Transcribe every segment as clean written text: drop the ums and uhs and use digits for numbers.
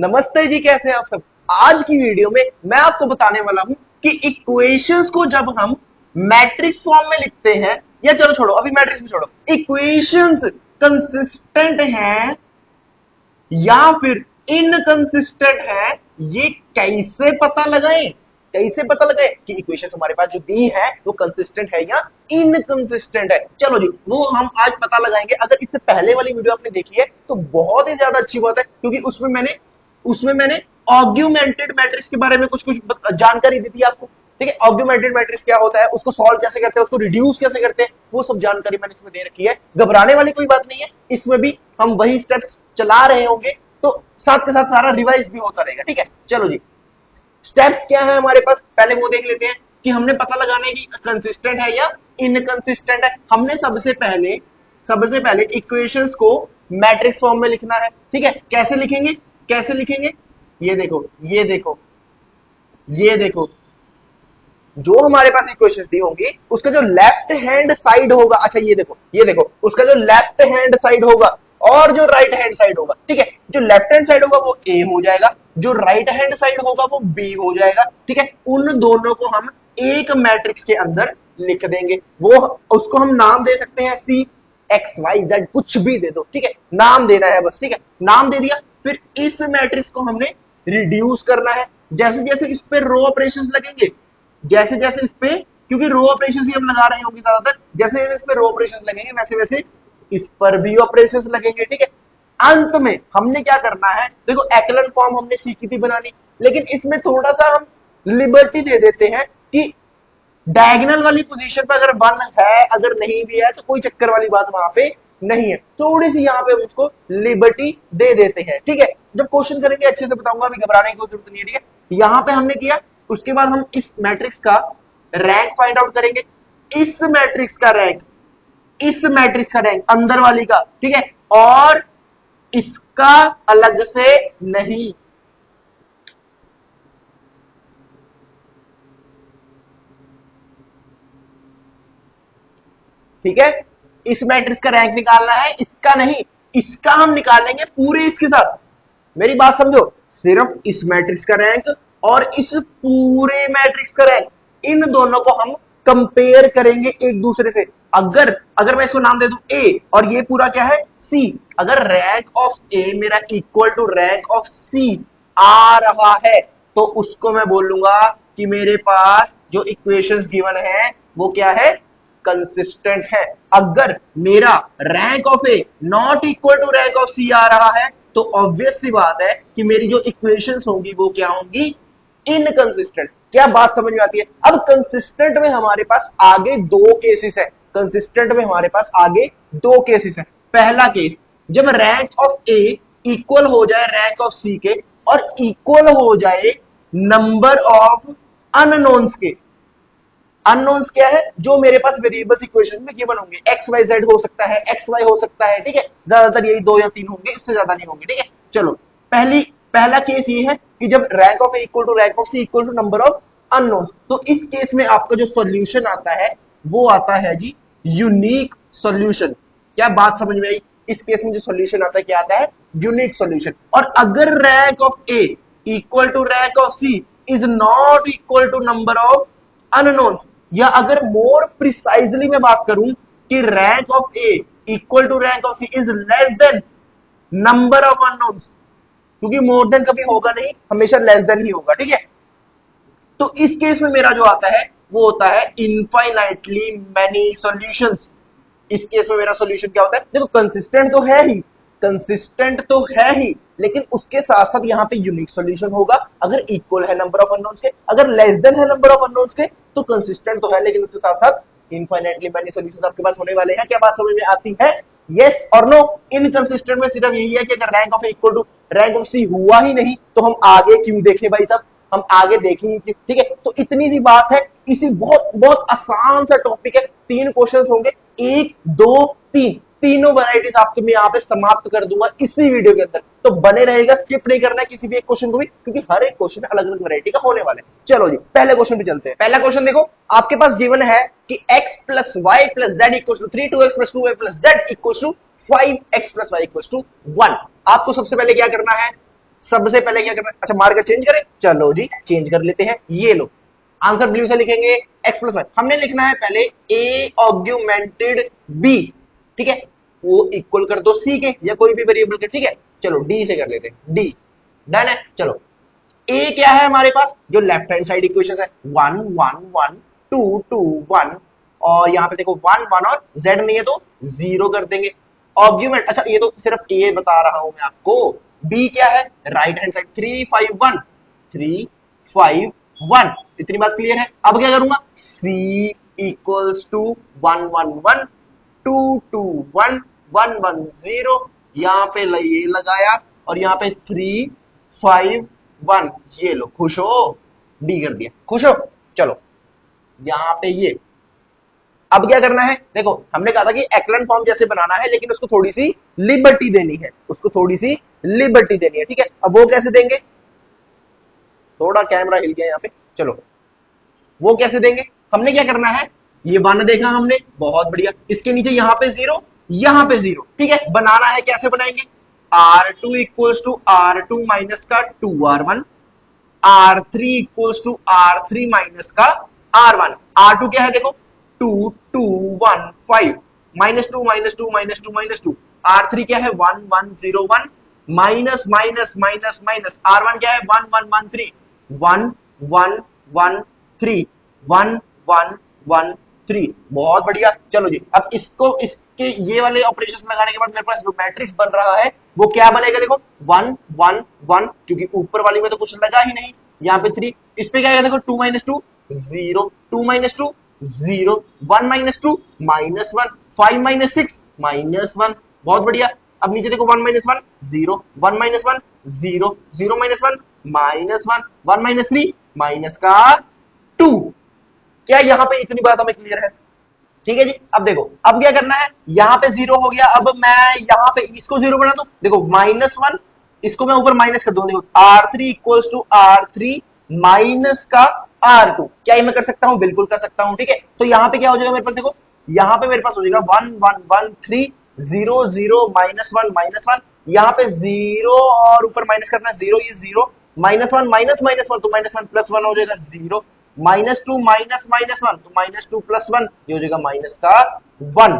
नमस्ते जी, कैसे हैं आप सब। आज की वीडियो में मैं आपको बताने वाला हूं कि इक्वेशंस को जब हम मैट्रिक्स फॉर्म में लिखते हैं, या चलो छोड़ो, अभी मैट्रिक्स में छोड़ो, इक्वेशंस कंसिस्टेंट हैं या फिर इनकंसिस्टेंट है, ये कैसे पता लगाएं। कैसे पता लगाएं कि इक्वेशन हमारे पास जो दी है वो कंसिस्टेंट है या इनकंसिस्टेंट है। चलो जी, वो हम आज पता लगाएंगे। अगर इससे पहले वाली वीडियो आपने देखी है तो बहुत ही ज्यादा अच्छी बात है, क्योंकि उसमें मैंने ऑग्यूमेंटेड मैट्रिक्स के बारे में कुछ कुछ जानकारी दी थी आपको। ठीक है, ऑग्यूमेंटेड मैट्रिक्स क्या होता है, उसको सॉल्व कैसे करते हैं, उसको रिड्यूस कैसे करते हैं, वो सब जानकारी मैंने इसमें दे रखी है। घबराने वाली कोई बात नहीं है, इसमें भी हम वही स्टेप्स चला रहे होंगे, तो साथ के साथ सारा रिवाइज भी होता रहेगा। ठीक है, चलो जी, स्टेप्स क्या है हमारे पास, पहले वो देख लेते हैं कि हमने पता लगाना है कि कंसिस्टेंट है या इनकंसिस्टेंट है। हमने सबसे पहले इक्वेशंस को मैट्रिक्स फॉर्म में लिखना है। ठीक है, कैसे लिखेंगे, कैसे लिखेंगे, ये देखो, ये देखो, ये देखो, जो हमारे पास इक्वेशंस दी होंगी उसका जो लेफ्ट हैंड साइड होगा, अच्छा ये देखो, ये देखो, उसका जो लेफ्ट हैंड साइड होगा और जो राइट हैंड साइड होगा, ठीक है, जो लेफ्ट हैंड साइड होगा वो ए हो जाएगा, जो राइट हैंड साइड होगा वो बी हो जाएगा। ठीक है, उन दोनों को हम एक मैट्रिक्स के अंदर लिख देंगे। वो उसको हम नाम दे सकते हैं सी एक्स वाई जेड, कुछ भी दे दो। ठीक है, नाम देना है बस। ठीक है, नाम दे दिया। फिर इस मैट्रिक्स को हमने रिड्यूस करना है। जैसे जैसे इस पे रो ऑपरेशंस लगेंगे, जैसे जैसे इस पे, क्योंकि रो ऑपरेशंस ही हम लगा रहे होंगे ज्यादातर, जैसे जैसे इस पे रो ऑपरेशंस लगेंगे वैसे वैसे इस पर भी ऑपरेशंस लगेंगे। ठीक है, अंत में हमने क्या करना है, देखो एक्लन फॉर्म हमने सीखी थी बनानी, लेकिन इसमें थोड़ा सा हम लिबर्टी दे देते हैं कि डायगोनल वाली पोजीशन पर अगर वन है, अगर नहीं भी है तो कोई चक्कर वाली बात वहां पे नहीं है। थोड़ी सी यहाँ पे उसको लिबर्टी दे देते हैं। ठीक है, जब क्वेश्चन करेंगे अच्छे से बताऊंगा, अभी घबराने की कोई जरूरत नहीं है। ठीक है, यहां पे हमने किया, उसके बाद हम इस मैट्रिक्स का रैंक फाइंड आउट करेंगे। इस मैट्रिक्स का रैंक, इस मैट्रिक्स का रैंक अंदर वाली का, ठीक है, और इसका अलग से नहीं। ठीक है, इस मैट्रिक्स का रैंक निकालना है, इसका नहीं, इसका हम निकालेंगे पूरे इसके साथ। मेरी बात समझो, सिर्फ इस मैट्रिक्स का रैंक और इस पूरे मैट्रिक्स का रैंक, इन दोनों को हम कंपेयर करेंगे एक दूसरे से। अगर अगर मैं इसको नाम दे दूं ए और ये पूरा क्या है सी, अगर रैंक ऑफ ए मेरा equal to rank of C आ रहा है तो उसको मैं बोलूंगा कि मेरे पास जो इक्वेशंस गिवन है वो क्या है, कंसिस्टेंट है। अगर मेरा rank of A not equal to rank of C आ रहा है तो ऑब्वियस सी बात है कि मेरी जो इक्वेशंस होंगी वो क्या होंगी, इनकंसिस्टेंट। क्या बात समझ में आती है। अब कंसिस्टेंट में हमारे पास आगे दो केसेस है, कंसिस्टेंट में हमारे पास आगे दो केसेस है। पहला केस, जब रैंक ऑफ ए इक्वल हो जाए रैंक ऑफ सी के और इक्वल हो जाए नंबर ऑफ अननोन्स के। अननोन्स क्या है, जो मेरे पास वेरिएबल्स इक्वेशन में गिवन होंगे, एक्स वाई जेड हो सकता है, एक्स वाई हो सकता है। ठीक है, ज्यादातर यही दो या तीन होंगे, इससे ज्यादा नहीं होंगे। ठीक है, चलो, पहला केस ये है कि जब rank of A equal to rank of C equal to number of unknowns, तो इस केस में आपका जो सॉल्यूशन आता है वो आता है जी यूनिक सॉल्यूशन। क्या बात समझ में आई। इस केस में जो सॉल्यूशन आता है क्या आता है, यूनिक सॉल्यूशन। और अगर rank of A equal to rank of C is not equal to number of unknowns, या अगर मोर प्रिसाइजली मैं बात करूं कि rank of A equal to rank of C is less than number of unknowns, क्योंकि more then कभी होगा नहीं, हमेशा लेस देन ही होगा। ठीक है, तो इस केस में मेरा जो आता है वो होता है इनफाइनाइटली मैनी सॉल्यूशंस। इस केस में मेरा सॉल्यूशन क्या होता है, देखो कंसिस्टेंट तो है ही, कंसिस्टेंट तो है ही, लेकिन उसके साथ साथ यहाँ पे यूनिक सॉल्यूशन होगा। अगर इक्वल है नंबर ऑफ अननोन्स के, अगर लेस देन है नंबर ऑफ अननोन्स के, तो कंसिस्टेंट तो है लेकिन उसके साथ साथ इनफाइनाइटली मैनी सॉल्यूशंस आपके पास होने वाले हैं। क्या बात समझ में आती है, यस और नो। इनकंसिस्टेंट में सिर्फ यही है कि अगर rank of A equal to rank of C हुआ ही नहीं तो हम आगे क्यों देखें भाई साहब, हम आगे देखेंगे क्यों। ठीक है, तो इतनी सी बात है। इसी बहुत बहुत आसान सा टॉपिक है, तीन क्वेश्चंस होंगे, एक दो तीन, तीनों वैरायटीज आपको मैं यहाँ पे समाप्त कर दूंगा इसी वीडियो के अंदर। तो बने रहेगा, स्किप नहीं करना है किसी भी एक क्वेश्चन को भी, क्योंकि हर एक क्वेश्चन अलग अलग वैरायटी का होने वाला है। चलो जी, पहले क्वेश्चन पे चलते हैं। पहला क्वेश्चन देखो, आपके पास गिवन है कि x plus y plus z equal to 3 2x plus 2y plus z equal to 5x plus y equal to 1। आपको सबसे पहले क्या करना है, सबसे पहले क्या करना है, अच्छा मार्कर चेंज करें, चलो जी चेंज कर लेते हैं, ये लो आंसर ब्लू से लिखेंगे x प्लस वाई। हमने लिखना है पहले a ऑग्यूमेंटेड b, ठीक है, वो इक्वल कर दो c के या कोई भी वेरिएबल के, ठीक है। चलो d से कर लेते हैं, d डन है। चलो a क्या है हमारे पास, जो लेफ्ट हैंड साइड इक्वेशन है, 1 1 1 2 2 1, और यहाँ पे देखो 1 1 और z नहीं है तो 0 कर देंगे। ऑर्ग्यूमेंट, अच्छा ये तो सिर्फ a बता रहा हूं मैं आपको, b क्या है, राइट हैंड साइड 3 5 1 3 5 1, इतनी बात क्लियर है। अब क्या करूंगा, c इक्वल्स टू 1 1 1 2 2 1 1 1 0, यहाँ पे ये लगाया और यहाँ पे 3 5 1, ये लो, खुश हो, डी कर दिया, खुश हो। चलो यहाँ पे ये, अब क्या करना है, देखो हमने कहा था कि एक्लन फॉर्म जैसे बनाना है, लेकिन उसको थोड़ी सी लिबर्टी देनी है, उसको थोड़ी सी लिबर्टी देनी है, ठीक है। अब वो कैसे देंगे, थोड़ा कैमरा हिल गया यहाँ पे, चलो वो कैसे देंगे, हमने क्या करना है, ये वन देखा हमने, बहुत बढ़िया, इसके नीचे यहाँ पे 0 यहाँ पे 0, ठीक है। बनाना है, कैसे बनाएंगे, R2 equals to R2 minus का 2R1, R3 equals to R3 minus का R1। R2 क्या है देखो, 2 2 1 5 minus 2 minus 2 minus 2 minus 2, R3 क्या है 1 1 0 1 minus minus minus minus, R1 क्या है 1 1 1 3 1 1 1 3 1 1 1 3, बहुत बढ़िया। चलो जी, अब इसको इसके ये वाले ऑपरेशंस लगाने के बाद मेरे पास जो मैट्रिक्स बन रहा है वो क्या बनेगा, देखो 1 1 1, क्योंकि ऊपर वाली में तो कुछ लगा ही नहीं, यहाँ पे 3, इस पे क्या है देखो 2 minus 2 0 2 minus 2 0 1 minus 2 minus 1 5 minus 6 minus 1, बहुत बढ़िया। अब नीचे देखो 1 minus 1 0 1 minus 1 0 0 minus 1 minus 1 1 minus 3 minus का 2, क्या यहाँ पे इतनी बात हमें क्लियर है, ठीक है जी। अब देखो अब क्या करना है, यहाँ पे 0 हो गया, अब मैं यहाँ पे इसको 0 बना दूं, देखो माइनस 1, इसको मैं ऊपर माइनस कर दूं, देखो R3 equals to R3 minus का R2, क्या ये मैं कर सकता हूं, बिल्कुल कर सकता हूं, ठीक है। तो यहाँ पे क्या हो जाएगा मेरे पास, देखो यहाँ पे मेरे पास हो जाएगा 1 1 1 3 0 0 माइनस 1 माइनस 1, यहाँ पे 0 और ऊपर माइनस करना है 0, ये 0 माइनस 1 माइनस माइनस 1 तो माइनस 1 प्लस 1 हो जाएगा 0 माइनस 2 माइनस माइनस 1 तो माइनस 2 प्लस 1, ये हो जाएगा माइनस का 1।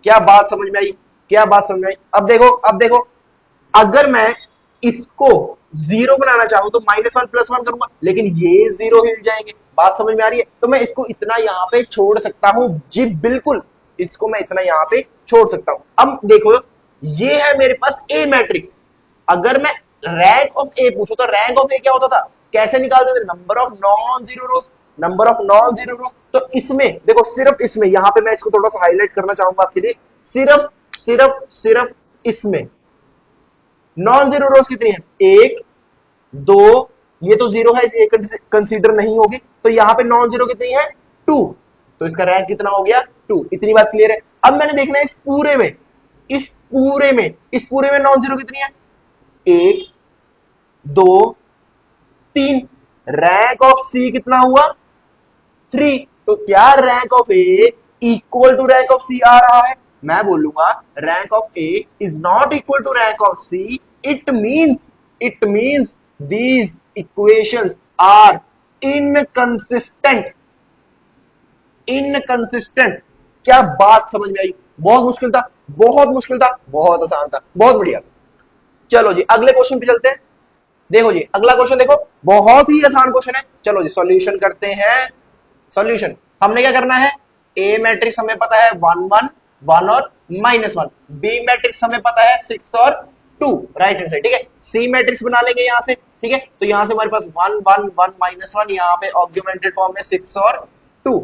क्या बात समझ में आई, क्या बात समझ में आई। अब देखो अगर मैं इसको 0 बनाना चाहूं तो माइनस 1 प्लस 1 करूंगा, लेकिन ये 0 हिल जाएंगे, बात समझ में आ रही है। तो मैं इसको इतना यहाँ पे छोड़ सकता हूं जी, बिल्कुल इसको मैं इतना यहाँ पे छोड़ सकता हूं। अब देखो ये है मेरे पास ए मैट्रिक्स, अगर मैं रैंक ऑफ ए पूछूं तो रैंक ऑफ ए क्या होता था, कैसे निकालते थे, number of non zero rose, number of non zero रोज। तो इसमें देखो, सिर्फ इसमें, यहां पे मैं इसको थोड़ा सा हाईलाइट करना चाहूंगा आपके लिए, सिर्फ सिर्फ सिर्फ इसमें नॉन जीरो रोज कितनी है, 1 2, ये तो 0 है इसे कंसीडर नहीं होगी, तो यहां पे नॉन जीरो कितनी है 2, तो इसका रैंक कितना हो गया 2, इतनी बात क्लियर है। अब मैंने देखना है इस पूरे में, इस पूरे में नॉन जीरो कितनी है, 1 2 3, रैंक ऑफ सी कितना हुआ 3, तो क्या rank of A equal to rank of C आ रहा है, मैं बोलूंगा rank of A is not equal to rank of C, it means these equations are inconsistent, inconsistent. क्या बात समझ में आई, बहुत मुश्किल था, बहुत मुश्किल था, बहुत आसान था, बहुत बढ़िया। चलो जी अगले क्वेश्चन पे चलते हैं। देखो जी अगला क्वेश्चन देखो, बहुत ही आसान क्वेश्चन है, चलो जी सॉल्यूशन करते हैं। सॉल्यूशन हमने क्या करना है, ए मैट्रिक्स हमें पता है 1 1 1 और माइनस 1, बी मैट्रिक्स हमें पता है 6 और 2 राइट हैंड साइड, ठीक है। सी मैट्रिक्स बना लेंगे यहां से, ठीक है। तो यहां से हमारे पास 1 1 1 माइनस 1, यहाँ पे ऑग्यूमेंटेड फॉर्म में 6 और 2,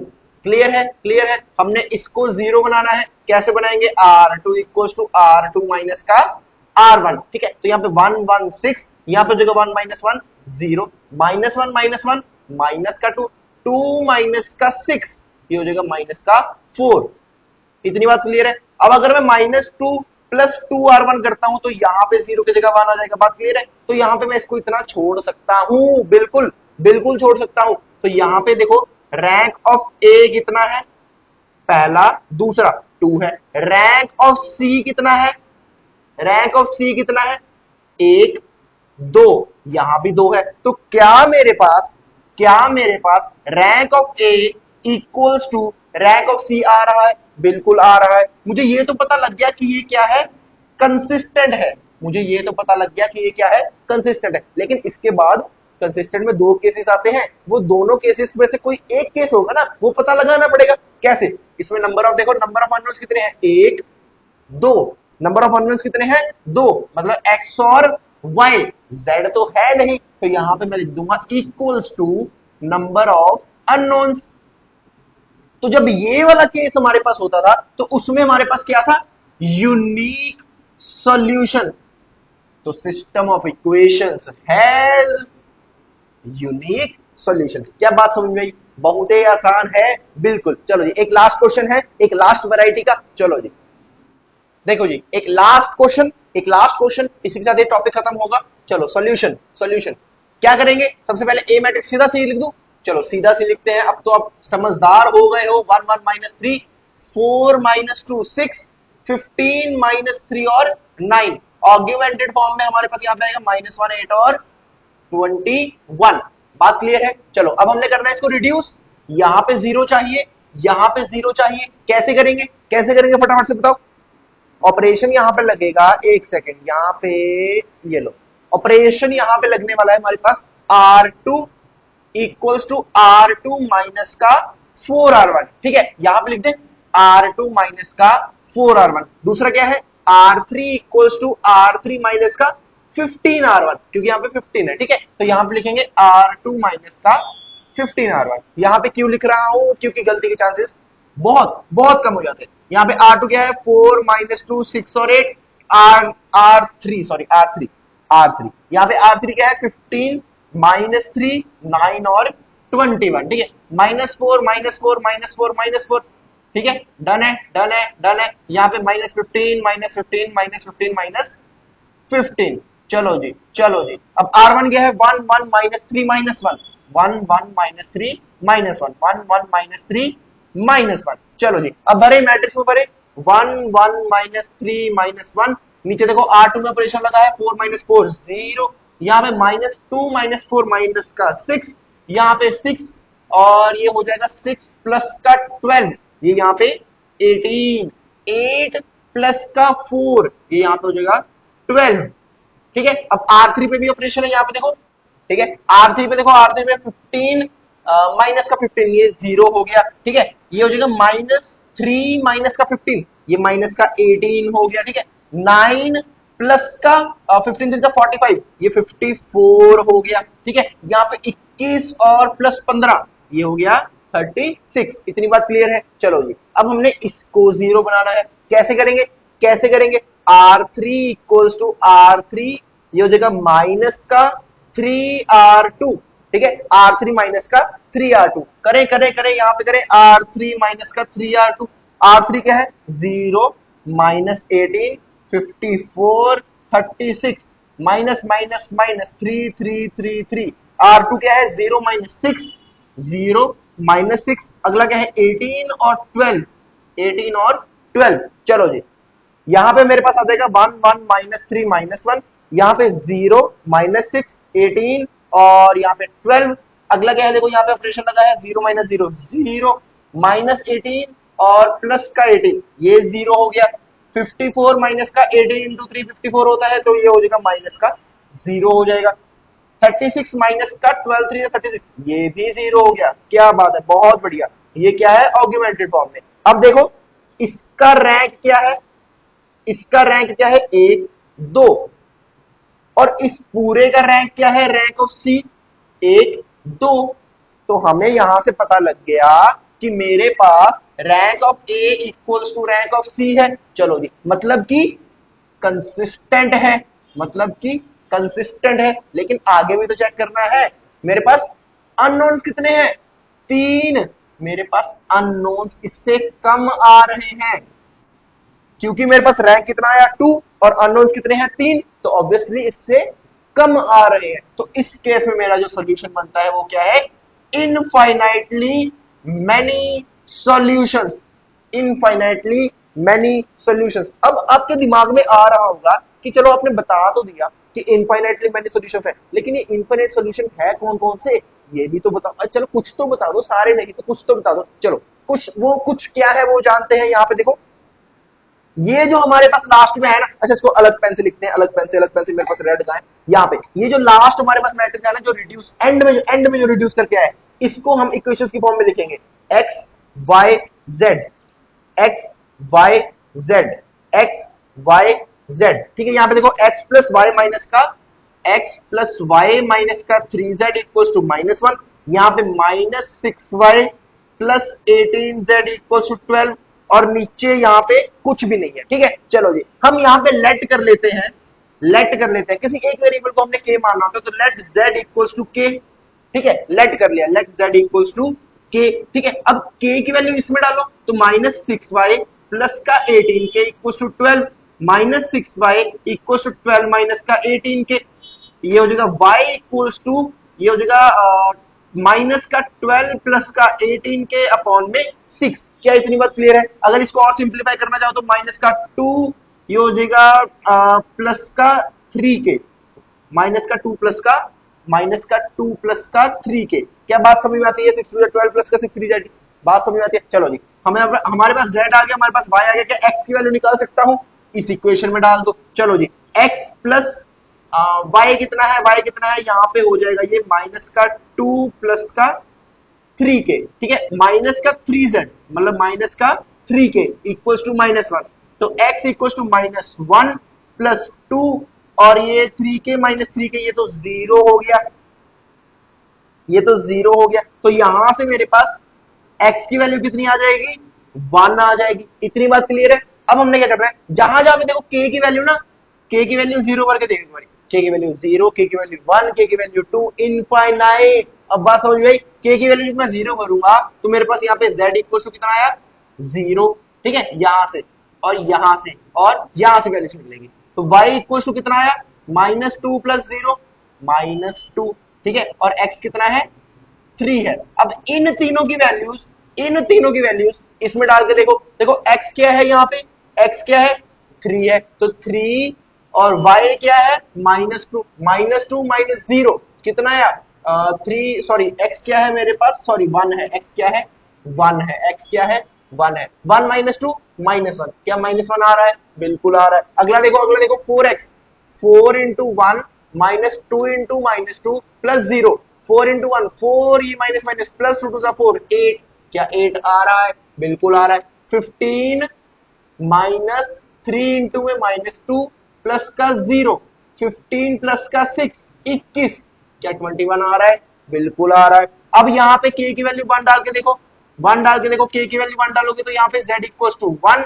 क्लियर है, क्लियर है। हमने इसको 0 बनाना है, कैसे बनाएंगे, R2 equal to R2 minus का R1, ठीक है। तो यहाँ पे 1 1 6, यहाँ पे जगह 1 माइनस 1 0 माइनस 1 माइनस 1 माइनस का 2 2 माइनस का 6, ये हो जाएगा माइनस का 4, इतनी बात क्लियर है। अब अगर मैं माइनस 2 प्लस 2R1 करता हूं तो यहाँ पे 0 की जगह 1 आ जाएगा, बात क्लियर है। तो यहाँ पे मैं इसको इतना छोड़ सकता हूं, बिल्कुल बिल्कुल छोड़ सकता हूं। तो यहाँ पे देखो रैंक ऑफ ए कितना है, पहला दूसरा 2 है, रैंक ऑफ सी कितना है, रैंक ऑफ सी कितना है 1 दो, यहां भी दो है, तो क्या मेरे पास rank of A equals to rank of C आ रहा है? बिल्कुल आ रहा है। मुझे ये तो पता लग गया कि ये क्या है, कंसिस्टेंट है। मुझे ये तो पता लग गया कि ये क्या है, कंसिस्टेंट है। लेकिन इसके बाद कंसिस्टेंट में दो केसेस आते हैं, वो दोनों केसेस में से कोई एक केस होगा ना, वो पता लगाना पड़ेगा। कैसे? इसमें नंबर ऑफ, देखो नंबर ऑफ अननोन्स कितने हैं, एक, दो। नंबर ऑफ अननोन्स कितने हैं, दो, मतलब एक्स और वाई। जेड तो है नहीं, तो यहां पे मैं लिख दूंगा equals to number of unknowns. तो जब ये वाला केस हमारे पास होता था, तो उसमें हमारे पास क्या था, यूनिक सॉल्यूशन। तो system of equations has unique solution. क्या बात समझ में आई? बहुत ही आसान है, बिल्कुल। चलो जी, एक लास्ट क्वेश्चन है, एक लास्ट वैरायटी का। चलो जी, देखो जी, एक लास्ट क्वेश्चन, इसी के साथ ये टॉपिक खत्म होगा। चलो सॉल्यूशन, क्या करेंगे? सबसे पहले ए मैट्रिक्स सीधा सी लिख दूं। चलो सीधा सी लिखते हैं। अब तो आप समझदार हो गए हो। 1 1 माइनस 3, 4 माइनस 2 6, 15 माइनस 3 और 9। ऑग्यूमेंटेड फॉर्म में हमारे पास यहाँ पे आएगा -1 8 और 21। बात क्लियर है? चलो अब हमने करना है इसको रिड्यूस। यहां पे जीरो चाहिए, यहां पे जीरो चाहिए। कैसे करेंगे फटाफट से बताओ। ऑपरेशन यहां पे लगेगा, एक सेकेंड, यहां पे ये लो, ऑपरेशन यहां पे लगने वाला है हमारे पास R2 equals to R2 minus का 4R1। ठीक है, यहां पे लिख दे R2 माइनस का 4R1। दूसरा क्या है, R3 equals to R3 minus का 15R1, क्योंकि यहां पे 15 है। ठीक है, तो यहां पे लिखेंगे R2 माइनस का 15R1। यहां पे क्यों लिख रहा हूं, क्योंकि गलती के चांसेस बहुत बहुत कम हो जाते हैं। यहाँ पे R2 क्या है, 4 माइनस 2 6 और 8, R3 सॉरी R3 यहाँ पे R3 क्या है, 15 माइनस 3 9 और 21। ठीक है, -4 -4 -4 -4। ठीक है, डन है। यहाँ पे -15 -15 -15 -15। चलो जी, अब R1 क्या है, 1 1 -3 -1 1 1 -3 -1 1 1 -3 -1। चलो जी, अब भरे मैट्रिक्स में भरे 1 1 -3 -1। नीचे देखो R2 में ऑपरेशन लगा है, 4 4 0। यहाँ पे -2 -4 माइनस का 6, यहाँ पे 6, और ये हो जाएगा 6 प्लस का 12, ये यहाँ पे 18, 8 प्लस का 4, ये यहाँ पे हो जाएगा 12। ठीक है, अब R3 पे भी ऑपरेशन है, यहाँ पे देखो। ठीक है, R3 पे देखो, R3 पे 15 माइनस का 15, ये 0 हो गया। ठीक है, ये हो जाएगा -3 माइनस का 15, ये माइनस का 18 हो गया। ठीक है, 9 प्लस का 15 3 का 45, ये 54 हो गया। ठीक है, यहाँ पे 21 और प्लस 15, ये हो गया 36। इतनी बात क्लियर है? चलो जी, अब हमने इसको 0 बनाना है। कैसे करेंगे, R3 इक्वल्स टू R3, ये हो जाएगा माइनस का 3R2। ठीक है, R3 माइनस का 3R2। करें, यहां पे करें R3 माइनस का 3R2। R3 क्या है, 0 -18 54 36 माइनस माइनस माइनस 3 3 3 3। R2 क्या है, 0 -6 0 -6। अगला क्या है, 18 और 12, 18 और 12। चलो जी, यहां पे मेरे पास आ जाएगा 1 1 -3 -1, यहाँ पे 0 -6 18 और यहाँ पे 12। अगला क्या है, देखो यहाँ पे ऑपरेशन लगा है, 0 -0 0 -18 और प्लस का 18, ये 0 हो गया। 54 माइनस का 18 इंटू 3 54 होता है, तो ये हो जाएगा माइनस का 0 हो जाएगा। 36 माइनस का 12 3 36, ये भी 0 हो गया। क्या बात है, बहुत बढ़िया। ये क्या है, ऑग्यूमेंटेड फॉर्म में। अब देखो इसका रैंक क्या है, एक, दो, और इस पूरे का रैंक क्या है, रैंक ऑफ सी, एक, दो। तो हमें यहां से पता लग गया कि मेरे पास rank of A equals to rank of C है। चलो जी, मतलब कि कंसिस्टेंट है, लेकिन आगे भी तो चेक करना है। मेरे पास अननोन्स कितने हैं, 3। मेरे पास अननोन्स इससे कम आ रहे हैं, क्योंकि मेरे पास रैंक कितना आया, 2, और अननोन कितने हैं, 3, तो ऑब्वियसली इससे कम आ रहे हैं। तो इस केस में मेरा जो सोल्यूशन बनता है वो क्या है, इनफाइनाइटली मैनी सॉल्यूशंस। अब आपके दिमाग में आ रहा होगा कि चलो आपने बता तो दिया, कि इनफाइनाइटली मैनी सॉल्यूशन है, लेकिन ये इनफाइनाइट सॉल्यूशन है कौन कौन से, ये भी तो बताओ। चलो कुछ तो बता दो, सारे नहीं तो कुछ तो बता दो। चलो कुछ, वो कुछ क्या है वो जानते हैं। यहाँ पे देखो, ये जो हमारे पास लास्ट में है ना, अच्छा इसको अलग पेन से लिखते हैं, अलग पेन से, अलग पेन से, मेरे पास रेड का है। यहाँ पे ये जो लास्ट हमारे पास मैट्रिक्स है ना, जो रिड्यूस एंड में जो रिड्यूस करके आए, इसको हम इक्वेशंस की फॉर्म में लिखेंगे, x y z, x y z, x y z. ठीक है, यहाँ पे देखो एक्स प्लस वाई माइनस का, एक्स प्लस वाई माइनस का 3z इक्वल टू -1, यहाँ पे -6y plus 18z equal to 12, और नीचे यहाँ पे कुछ भी नहीं है। ठीक है, चलो जी हम यहाँ पे लेट कर लेते हैं, लेट कर लेते हैं, किसी एक वेरिएबल को हमने k मानना होता है, तो let z equals to k। ठीक है, लेट कर लिया, let z equals to k। ठीक है, अब k की वैल्यू इसमें डालो, तो -6y प्लस का 18k equals to 12, -6y equals to 12 minus का 18k, ये हो जाएगा y इक्वल्स टू, ये हो जाएगा माइनस का 12 प्लस का 18k अपॉन में 6। क्या इतनी बात क्लियर है? अगर इसको और सिंप्लीफाई करना चाहो तो माइनस का 2, ये हो जाएगा प्लस का 3k, माइनस का 2 प्लस का, माइनस का 2 प्लस का 3k। क्या बात समझ में आती है? 12 प्लस का 6 3z, बात समझ में आती है? चलो जी, हमें हमारे पास z आ गया, हमारे पास y आ गया, क्या x की वैल्यू निकाल सकता हूं? इस इक्वेशन में डाल दो। चलो जी, x प्लस y कितना है, y कितना है, यहाँ पे हो जाएगा ये माइनस का 2 प्लस का 3k। ठीक है, माइनस का 3z मतलब माइनस का 3k इक्वल्स टू -1, तो x इक्वल्स टू -1 प्लस 2, और ये 3k माइनस 3k, ये तो 0 हो गया, ये तो 0 हो गया। तो यहां से मेरे पास x की वैल्यू कितनी आ जाएगी? 1 आ जाएगी। इतनी बात क्लियर है? अब हमने क्या करना है, जहां जहां पे देखो k की वैल्यू ना, k की वैल्यू 0 करके देखो, एक बार k की वैल्यू 0, k की वैल्यू 1, k की वैल्यू 2, इनफाइनाइट। अब बात समझ गई, k की वैल्यू जब मैं 0 करूंगा तो मेरे पास यहाँ पे z इक्वल टू कितना आया? 0। ठीक है, यहां से और यहां से और यहां से वैल्यू निकलेगी, तो y इक्वल टू कितना आया? -2 प्लस 0, -2। ठीक है, और x कितना है? 3 है। अब इन तीनों की वैल्यूज, इन तीनों की वैल्यूज इसमें डाल के देखो, देखो x क्या है, यहाँ पे x क्या है? 3 है, तो 3, और y क्या है? -2, -2 माइनस 0 कितना है? 3, सॉरी x क्या है मेरे पास, सॉरी 1 है, x क्या है? 1 है, x क्या है? 1 है। 1 माइनस 2 -1, क्या -1 आ रहा है? बिल्कुल आ रहा है। अगला देखो, अगला देखो 4x, 4 into 1 -2 into -2 plus 0, 4 into 1 4, ये माइनस माइनस प्लस 2 टू 4 8, क्या 8 आ रहा है? बिल्कुल आ रहा है। 15 माइनस 3 इंटू में -2 प्लस का 0, 15 प्लस का 6 21, क्या 21 आ रहा है? बिल्कुल आ रहा है। अब यहाँ पे k की वैल्यू 1 डाल के देखो, 1 डाल के देखो, k की वैल्यू 1 डालोगे तो यहाँ पे z equals to 1,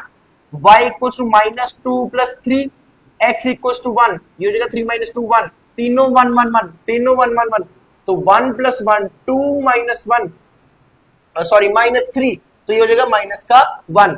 y equals to -2 plus 3, x equals to 1, ये हो जाएगा 3 माइनस 2 1, तीनों 1 1 1, तीनों 1 1 1, तो 1 प्लस 1 2 माइनस 1, सॉरी -3, तो ये हो जाएगा माइनस का 1,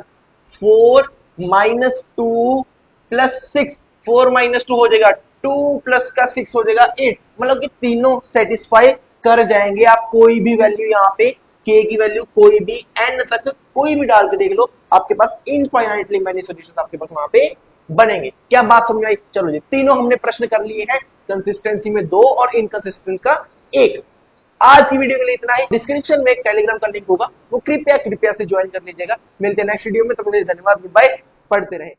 4 माइनस 2 प्लस 6, 4 माइनस 2 हो जाएगा 2 प्लस का 6 हो जाएगा 8, मतलब कि तीनों सेटिस्फाई कर जाएंगे। आप कोई भी वैल्यू यहाँ पे k की वैल्यू कोई भी n तक कोई भी डाल के देख लो, आपके पास इनफाइनाइटली मेनी सॉल्यूशन आपके पास वहां पे बनेंगे। क्या बात समझ आई? चलो जी, तीनों हमने प्रश्न कर लिए हैं, कंसिस्टेंसी में 2 और इनकंसिस्टेंट का 1। आज की वीडियो के लिए इतना ही। डिस्क्रिप्शन में एक टेलीग्राम का लिंक होगा, वो कृपया कृपया से ज्वाइन कर लीजिएगा। मिलते हैं नेक्स्ट वीडियो में, तब तक के लिए धन्यवाद, गुड बाय, पढ़ते रहे।